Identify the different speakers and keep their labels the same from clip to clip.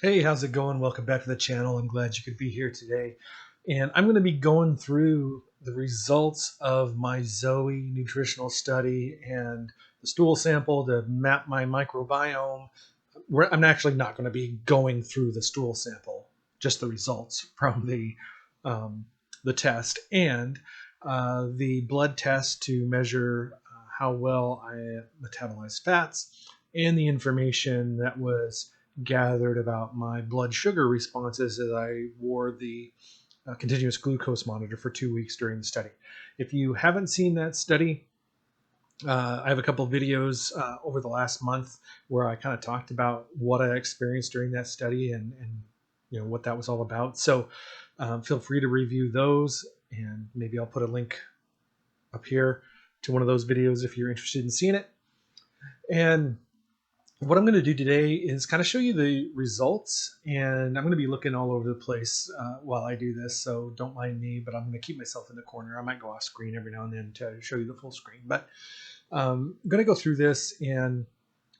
Speaker 1: Hey, how's it going? Welcome back to the channel. I'm glad you could be here today. And I'm going to be going through the results of my Zoe nutritional study and the stool sample to map my microbiome. I'm actually not going to be going through the stool sample, just the results from um, the test and the blood test to measure how well I metabolize fats and the information that was gathered about my blood sugar responses as I wore the continuous glucose monitor for 2 weeks during the study. If you haven't seen that study, I have a couple of videos over the last month where I kind of talked about what I experienced during that study and what that was all about. So feel free to review those, and maybe I'll put a link up here to one of those videos if you're interested in seeing it. And what I'm going to do today is kind of show you the results, and I'm going to be looking all over the place while I do this, so don't mind me, but I'm going to keep myself in the corner. I might go off screen every now and then to show you the full screen, but I'm going to go through this, and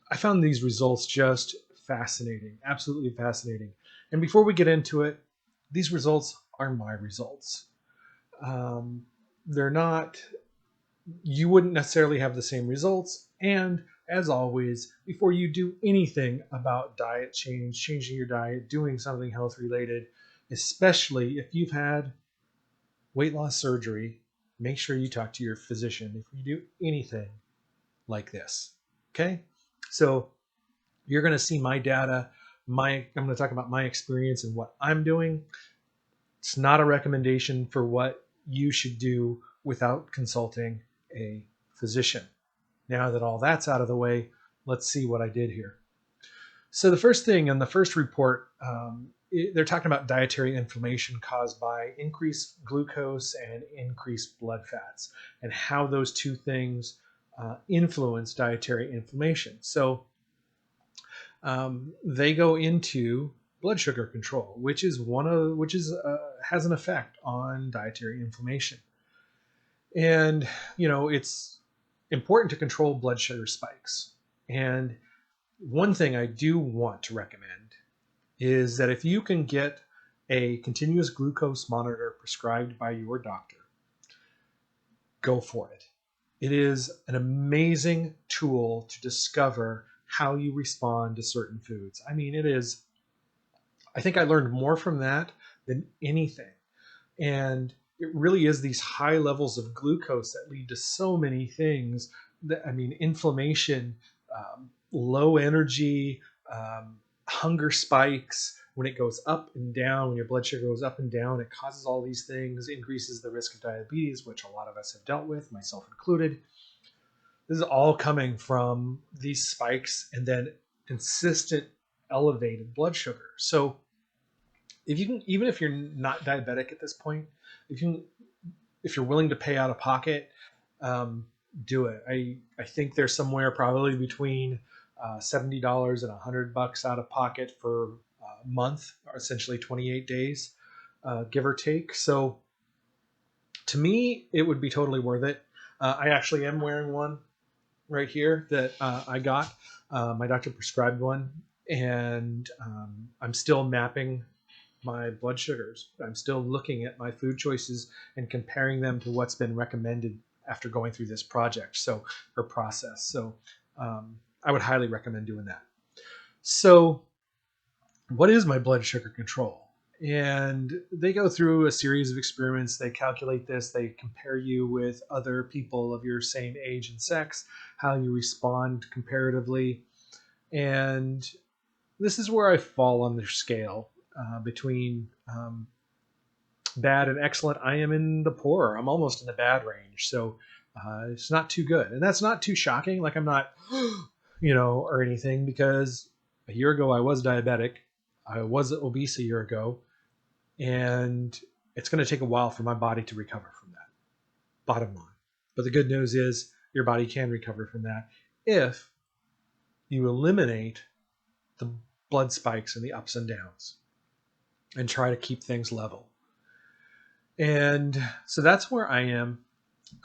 Speaker 1: I found these results just fascinating, absolutely fascinating. And before we get into it, these results are my results. They're not, you wouldn't necessarily have the same results. And as always, before you do anything about diet change, changing your diet, doing something health related, especially if you've had weight loss surgery, make sure you talk to your physician if you do anything like this. Okay? So you're going to see my data. I'm going to talk about my experience and what I'm doing. It's not a recommendation for what you should do without consulting a physician. Now that all that's out of the way, let's see what I did here. So the first thing in the first report, they're talking about dietary inflammation caused by increased glucose and increased blood fats, and how those two things influence dietary inflammation. So they go into blood sugar control, which has an effect on dietary inflammation. And it's important to control blood sugar spikes. And one thing I do want to recommend is that if you can get a continuous glucose monitor prescribed by your doctor, go for it. It is an amazing tool to discover how you respond to certain foods. I mean, I think I learned more from that than anything. And it really is these high levels of glucose that lead to so many things. Inflammation, low energy, hunger spikes. When it goes up and down, when your blood sugar goes up and down, it causes all these things, increases the risk of diabetes, which a lot of us have dealt with, myself included. This is all coming from these spikes and then consistent elevated blood sugar. So if you can, even if you're not diabetic at this point, if you if you're willing to pay out of pocket, um, do it. I think there's somewhere probably between $70 and $100 out of pocket for a month, or essentially 28 days, give or take. So to me, it would be totally worth it. I actually am wearing one right here that I got. My doctor prescribed one, and I'm still mapping my blood sugars. I'm still looking at my food choices and comparing them to what's been recommended after going through this project, or process. So I would highly recommend doing that. So what is my blood sugar control? And they go through a series of experiments. They calculate this. They compare you with other people of your same age and sex, how you respond comparatively. And this is where I fall on their scale between bad and excellent. I am in the poor. I'm almost in the bad range. So it's not too good. And that's not too shocking. Like, I'm not, or anything, because a year ago I was diabetic. I was obese a year ago. And it's going to take a while for my body to recover from that, bottom line. But the good news is your body can recover from that if you eliminate the blood spikes and the ups and downs and try to keep things level. And so that's where I am.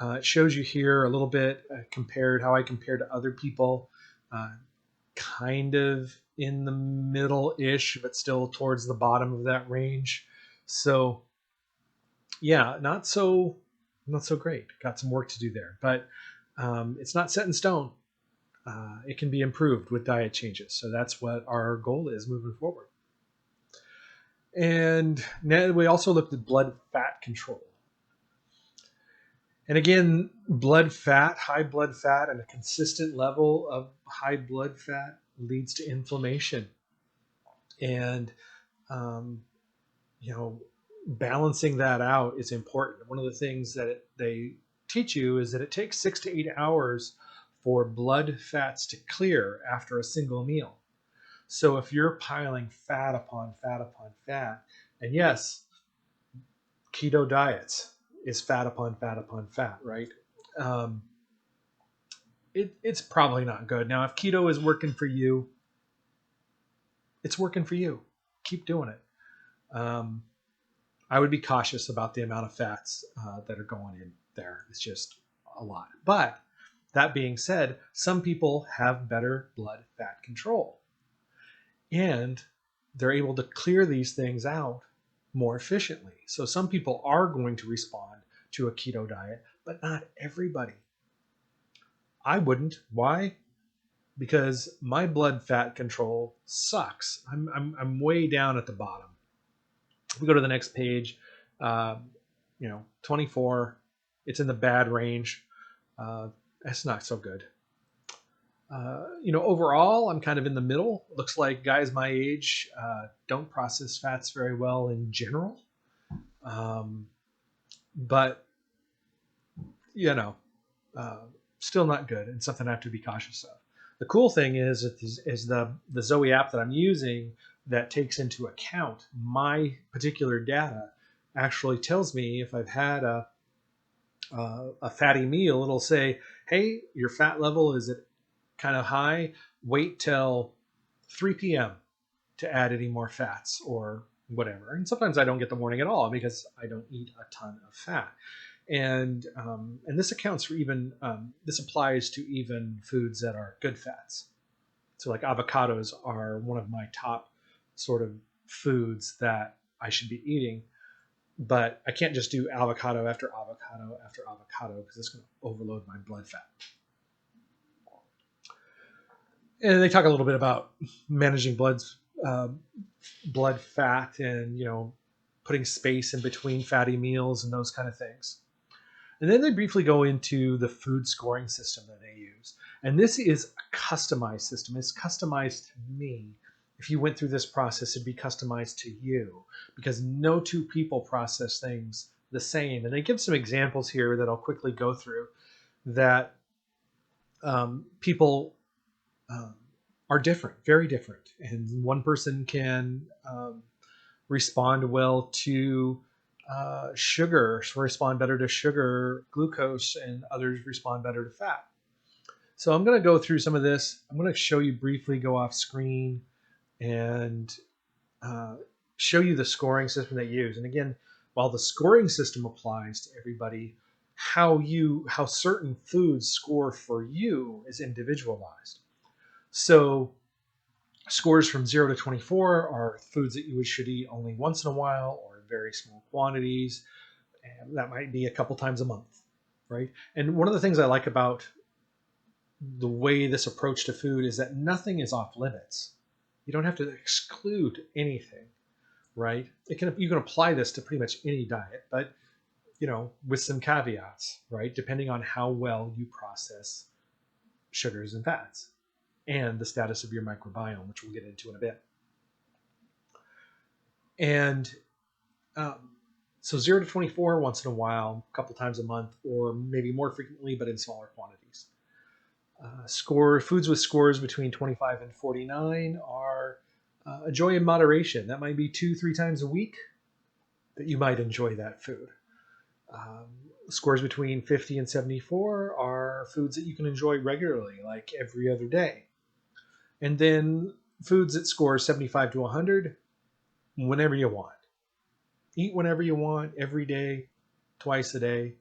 Speaker 1: It shows you here a little bit how I compare to other people. kind of in the middle-ish, but still towards the bottom of that range. So yeah, not so great. Got some work to do there, but it's not set in stone. It can be improved with diet changes. So that's what our goal is moving forward. And now we also looked at blood fat control. And again, blood fat, high blood fat, and a consistent level of high blood fat leads to inflammation. And, um, balancing that out is important. One of the things that they teach you is that it takes 6 to 8 hours for blood fats to clear after a single meal. So if you're piling fat upon fat upon fat, and yes, keto diets is fat upon fat upon fat, right? Um, it's probably not good. Now, if keto is working for you, it's working for you. Keep doing it. I would be cautious about the amount of fats that are going in there. It's just a lot. But that being said, some people have better blood fat control. And they're able to clear these things out more efficiently. So some people are going to respond to a keto diet, but not everybody. I wouldn't. Why? Because my blood fat control sucks. I'm way down at the bottom. If we go to the next page, 24, it's in the bad range. That's not so good. Overall, I'm kind of in the middle. Looks like guys my age don't process fats very well in general. But, still not good and something I have to be cautious of. The cool thing is the Zoe app that I'm using that takes into account my particular data actually tells me if I've had a fatty meal. It'll say, hey, your fat level is at kind of high. Wait till 3 p.m. to add any more fats or whatever. And sometimes I don't get the warning at all because I don't eat a ton of fat. And this accounts for this applies to even foods that are good fats. So like avocados are one of my top sort of foods that I should be eating, but I can't just do avocado after avocado after avocado because it's going to overload my blood fat. And they talk a little bit about managing blood fat and putting space in between fatty meals and those kind of things. And then they briefly go into the food scoring system that they use. And this is a customized system. It's customized to me. If you went through this process, it'd be customized to you because no two people process things the same. And they give some examples here that I'll quickly go through that people are different, very different. And one person can respond well to sugar, respond better to sugar, glucose, and others respond better to fat. So I'm going to go through some of this. I'm going to show you briefly, go off screen, and show you the scoring system they use. And again, while the scoring system applies to everybody, how certain foods score for you is individualized. So scores from 0 to 24 are foods that you should eat only once in a while or in very small quantities. And that might be a couple times a month, right? And one of the things I like about the way this approach to food is that nothing is off limits. You don't have to exclude anything, right? You can apply this to pretty much any diet, but with some caveats, right? Depending on how well you process sugars and fats and the status of your microbiome, which we'll get into in a bit. And so 0 to 24 once in a while, a couple times a month, or maybe more frequently, but in smaller quantities. Foods with scores between 25 and 49 are a joy in moderation. That might be 2-3 times a week that you might enjoy that food. Scores between 50 and 74 are foods that you can enjoy regularly, like every other day. And then foods that score 75 to 100, whenever you want. Eat whenever you want, every day, twice a day.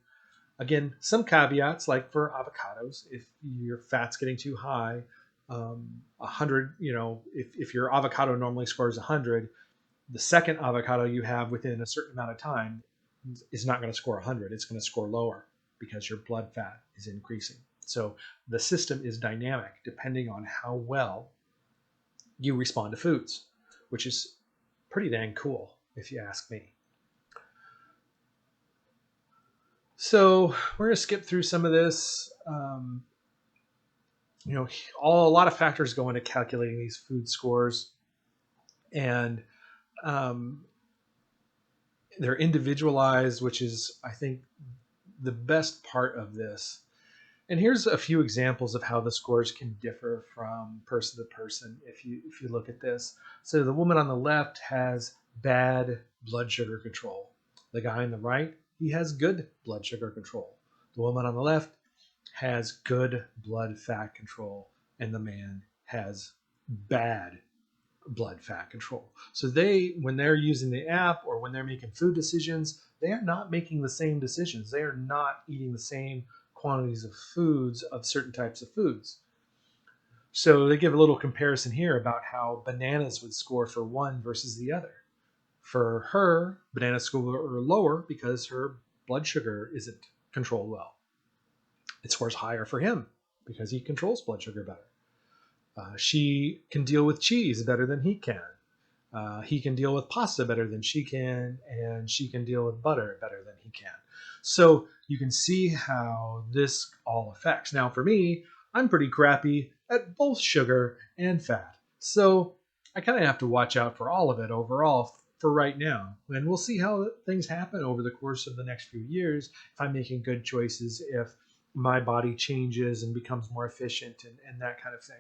Speaker 1: Again, some caveats, like for avocados, if your fat's getting too high, 100, if your avocado normally scores 100, the second avocado you have within a certain amount of time is not going to score 100. It's going to score lower because your blood fat is increasing. So the system is dynamic depending on how well you respond to foods, which is pretty dang cool if you ask me. So we're going to skip through some of this. A lot of factors go into calculating these food scores, and they're individualized, which is, I think, the best part of this. And here's a few examples of how the scores can differ from person to person if you look at this. So the woman on the left has bad blood sugar control. The guy on the right, he has good blood sugar control. The woman on the left has good blood fat control, and the man has bad blood fat control. So when they're using the app or when they're making food decisions, they are not making the same decisions. They are not eating the same quantities of foods, of certain types of foods. So they give a little comparison here about how bananas would score for one versus the other. For her, bananas score lower because her blood sugar isn't controlled well. It scores higher for him because he controls blood sugar better. She can deal with cheese better than he can. He can deal with pasta better than she can, and she can deal with butter better than he can. So you can see how this all affects. Now, for me, I'm pretty crappy at both sugar and fat. So I kind of have to watch out for all of it overall for right now. And we'll see how things happen over the course of the next few years, if I'm making good choices, if my body changes and becomes more efficient and that kind of thing.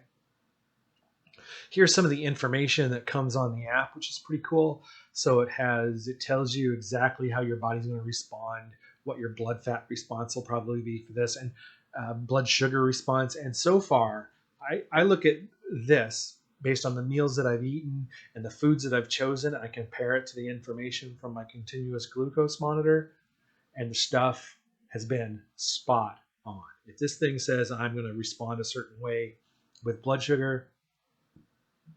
Speaker 1: Here's some of the information that comes on the app, which is pretty cool. So it tells you exactly how your body's going to respond, what your blood fat response will probably be for this, and blood sugar response. And so far, I look at this based on the meals that I've eaten and the foods that I've chosen. I compare it to the information from my continuous glucose monitor, and the stuff has been spot on. If this thing says I'm going to respond a certain way with blood sugar,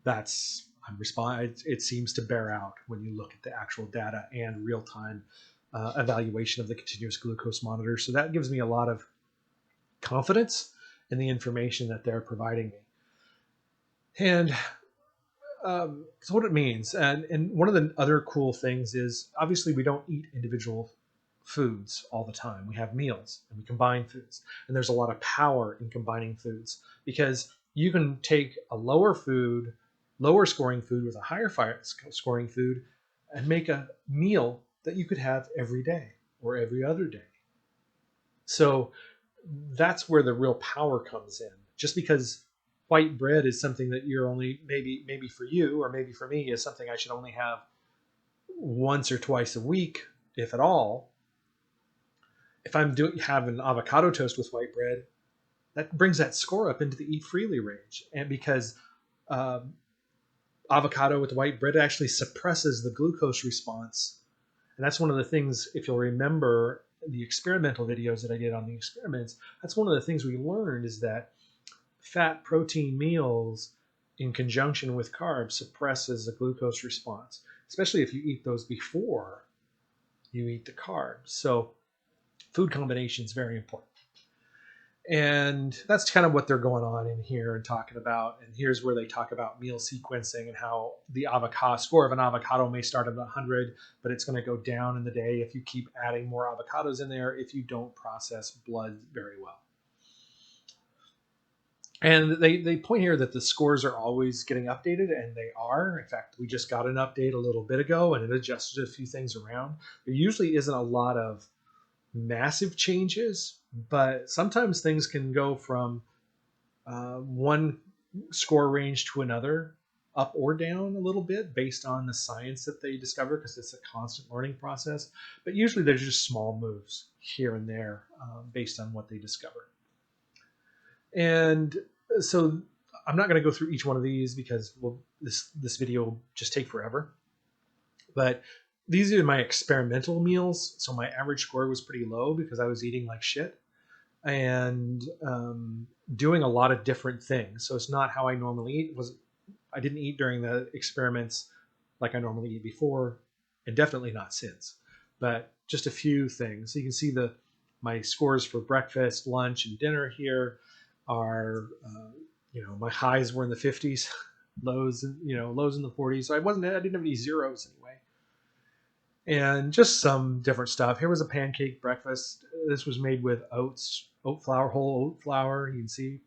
Speaker 1: it seems to bear out when you look at the actual data and real-time evaluation of the continuous glucose monitor. So that gives me a lot of confidence in the information that they're providing me. And so what it means, and one of the other cool things is, obviously we don't eat individual foods all the time. We have meals and we combine foods. And there's a lot of power in combining foods, because you can take a lower scoring food with a higher scoring food and make a meal that you could have every day or every other day. So that's where the real power comes in. Just because white bread is something that you're only, maybe for you or maybe for me, is something I should only have once or twice a week, if at all. If I'm having avocado toast with white bread, that brings that score up into the eat freely range. And because avocado with white bread actually suppresses the glucose response. And that's one of the things, if you'll remember the experimental videos that I did on the experiments, that's one of the things we learned, is that fat protein meals in conjunction with carbs suppresses the glucose response, especially if you eat those before you eat the carbs. So food combination is very important. And that's kind of what they're going on in here and talking about. And here's where they talk about meal sequencing and how the score of an avocado may start at 100, but it's going to go down in the day if you keep adding more avocados in there, if you don't process blood very well. And they point here that the scores are always getting updated, and they are. In fact, we just got an update a little bit ago, and it adjusted a few things around. There usually isn't a lot of massive changes, but sometimes things can go from one score range to another, up or down a little bit based on the science that they discover, because it's a constant learning process. But usually there's just small moves here and there based on what they discover. And so I'm not going to go through each one of these because this video will just take forever. But these are my experimental meals. So my average score was pretty low because I was eating like shit. and doing a lot of different things. So it's not how I normally eat. I didn't eat during the experiments like I normally eat before, and definitely not since. But just a few things. So you can see my scores for breakfast, lunch, and dinner here are, my highs were in the 50s, lows in the 40s. So I didn't have any zeros anyway. And just some different stuff. Here was a pancake breakfast. This was made with oats, whole oat flour. You can see,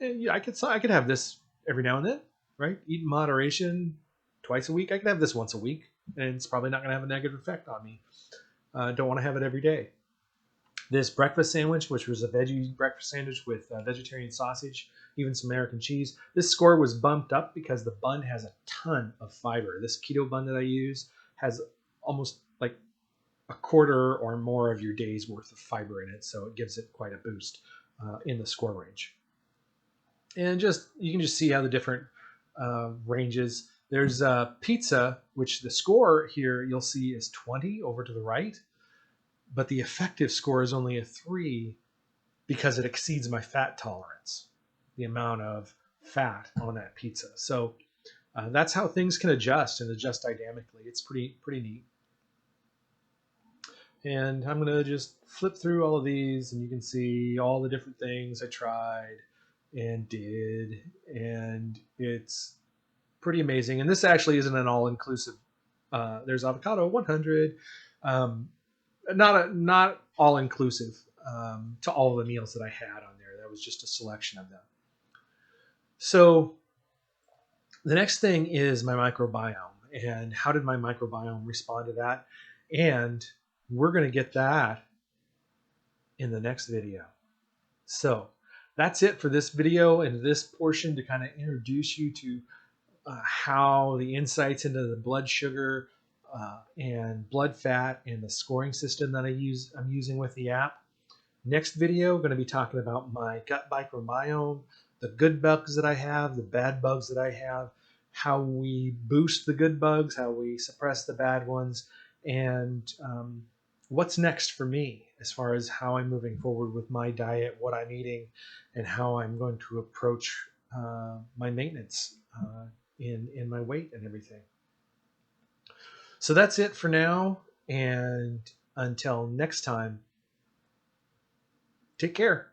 Speaker 1: and yeah, I could have this every now and then, right? Eat in moderation, twice a week. I could have this once a week, and it's probably not going to have a negative effect on me. Don't want to have it every day. This breakfast sandwich, which was a veggie breakfast sandwich with vegetarian sausage, even some American cheese. This score was bumped up because the bun has a ton of fiber. This keto bun that I use has almost like a quarter or more of your day's worth of fiber in it, so it gives it quite a boost in the score range. And you can just see how the different ranges. There's pizza, which the score here you'll see is 20 over to the right, but the effective score is only a 3 because it exceeds my fat tolerance, the amount of fat on that pizza. So that's how things can adjust and adjust dynamically. It's pretty neat. And I'm going to just flip through all of these, and you can see all the different things I tried and did, and it's pretty amazing. And this actually isn't an all-inclusive. There's avocado 100, not all-inclusive to all the meals that I had on there. That was just a selection of them. So the next thing is my microbiome, and how did my microbiome respond to that? And we're going to get that in the next video. So that's it for this video and this portion to kind of introduce you to how the insights into the blood sugar and blood fat and the scoring system that I'm using with the app. Next video, I'm going to be talking about my gut microbiome, the good bugs that I have, the bad bugs that I have, how we boost the good bugs, how we suppress the bad ones, and what's next for me as far as how I'm moving forward with my diet, what I'm eating, and how I'm going to approach my maintenance in my weight and everything. So that's it for now, and until next time, take care.